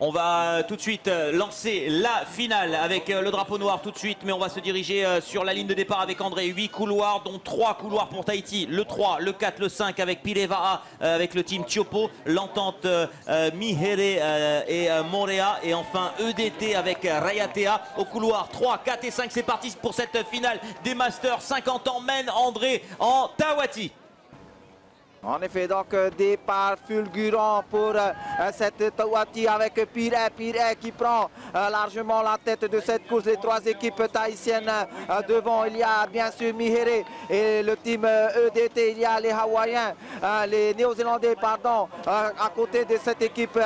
On va tout de suite lancer la finale avec le drapeau noir tout de suite, mais on va se diriger sur la ligne de départ avec André. 8 couloirs, dont 3 couloirs pour Tahiti, le 3, le 4, le 5 avec Pireva'a, avec le team Tiopo, l'entente Mihere et Morea, et enfin EDT avec Rayatea au couloir 3, 4 et 5. C'est parti pour cette finale des Masters 50 ans Men André en Tawati. En effet, donc départ fulgurant pour cette Tawati avec Pire qui prend largement la tête de cette course. Les trois équipes tahitiennes devant, il y a bien sûr Mihere et le team EDT, il y a les Hawaïens, les Néo-Zélandais, pardon, à côté de cette équipe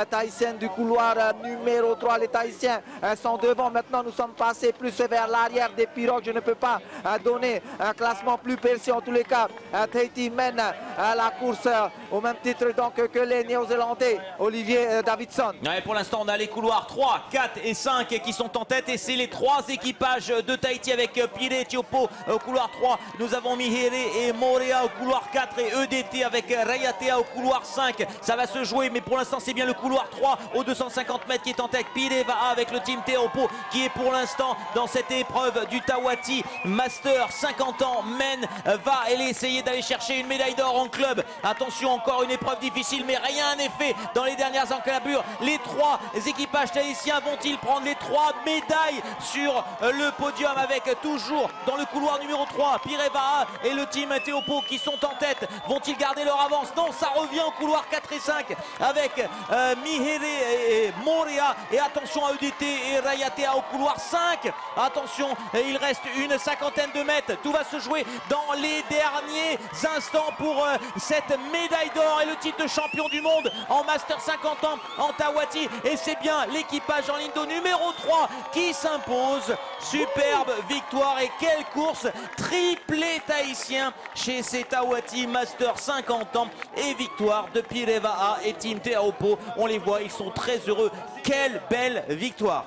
tahitienne du couloir numéro 3. Les Tahitiens sont devant. Maintenant, nous sommes passés plus vers l'arrière des pirogues. Je ne peux pas donner un classement plus précis. En tous les cas, Tahiti mène la course au même titre donc que les Néo-Zélandais. Olivier Davidson. Ouais, pour l'instant, on a les couloirs 3, 4 et 5 qui sont en tête, et c'est les trois équipages de Tahiti avec Pire et Tiopo au couloir 3. Nous avons Mihere et Morea au couloir 4 et EDT avec Rayatea au couloir 5. Ça va se jouer, mais pour l'instant, c'est bien le couloir 3 aux 250 mètres qui est en tête. Pireva'a avec le team Teopo qui est pour l'instant dans cette épreuve du Tawati Master 50 ans Men. Va-elle essayer d'aller chercher une médaille d'or en club? Attention, encore une épreuve difficile, mais rien n'est fait dans les dernières enclabures. Les trois équipages tahitiens vont-ils prendre les trois médailles sur le podium, avec toujours dans le couloir numéro 3 Pireva'a et le team Teopo qui sont en tête? Vont-ils garder leur avance? Non, ça revient au couloir 4 et 5 avec Mihere et Morea, et attention à EDT et Rayatea au couloir 5. Attention, il reste une cinquantaine de mètres. Tout va se jouer dans les derniers instants pour cette médaille d'or et le titre de champion du monde en Master 50 ans en Tawati. Et c'est bien l'équipage en ligne de numéro 3 qui s'impose. Superbe victoire, et quelle course! Triplé tahitien chez ces Tawati Master 50 ans, et victoire de Pireva'a et Team Teaopo. On les voit, ils sont très heureux. Quelle belle victoire!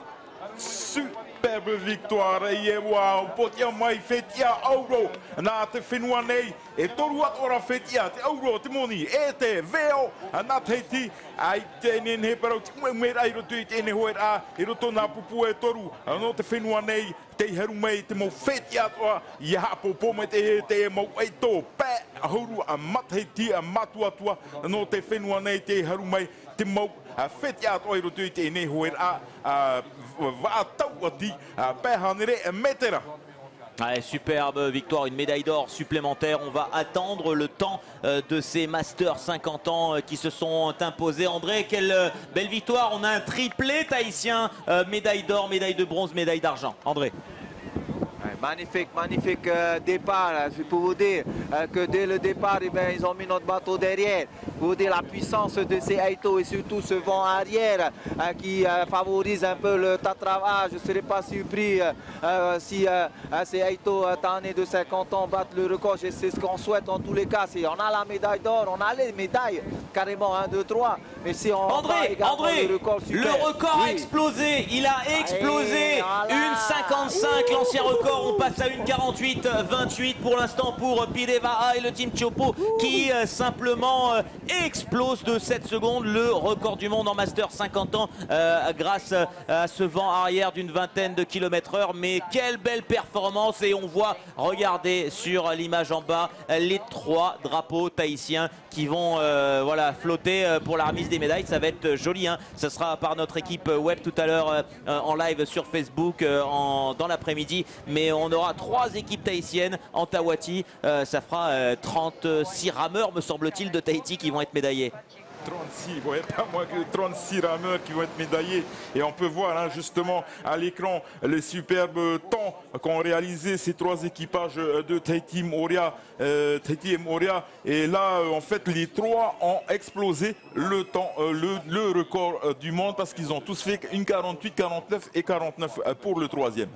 Superbe victoire, e wow, potia mai fetia euro na te whenua nei, e toru at ora fetia te euro te moni, e te veo na Tahiti, ai tēnei he parau te mera i roto i tēnei hoe rā, i roto nā pupu e toru, no te whenua nei, te heru mei te mo fetia toa, i hapopo me te mau eito, pē ahuru a Tahiti a matuatua, no te whenua nei te heru mei, te mau fetia toa i roto i tēnei hoe rā, Ouais, superbe victoire, une médaille d'or supplémentaire. On va attendre le temps de ces Masters 50 ans qui se sont imposés. André, quelle belle victoire! On a un triplé tahitien, médaille d'or, médaille de bronze, médaille d'argent. André. Magnifique, magnifique départ. Je peux vous dire que dès le départ, eh bien, ils ont mis notre bateau derrière. Pour vous dire la puissance de ces Aito, et surtout ce vent arrière qui favorise un peu le tatravage. Je ne serais pas surpris si ces Aito tannés de 50 ans battent le record. C'est ce qu'on souhaite en tous les cas. On a la médaille d'or, on a les médailles carrément 1, 2, 3. Mais si on André, le record a explosé. Il a explosé. Une 55, l'ancien record. On passe à une 48-28 pour l'instant pour Pireva'a et le team Tiopo qui simplement explose de 7 secondes le record du monde en Master 50 ans grâce à ce vent arrière d'une vingtaine de km/h. Mais quelle belle performance, et on voit, regardez sur l'image en bas, les trois drapeaux tahitiens qui vont voilà, flotter pour la remise des médailles. Ça va être joli, hein. Ça sera par notre équipe web tout à l'heure en live sur Facebook dans l'après-midi. Mais on aura 3 équipes tahitiennes en Tawati. Ça fera 36 rameurs, me semble-t-il, de Tahiti qui vont être médaillés. 36, ouais, pas moins que 36 rameurs qui vont être médaillés. Et on peut voir hein, justement à l'écran les superbes temps qu'ont réalisé ces 3 équipages de Tahiti et Morea. Et là, en fait, les 3 ont explosé le temps, le record du monde, parce qu'ils ont tous fait une 48, 49 et 49 pour le 3e.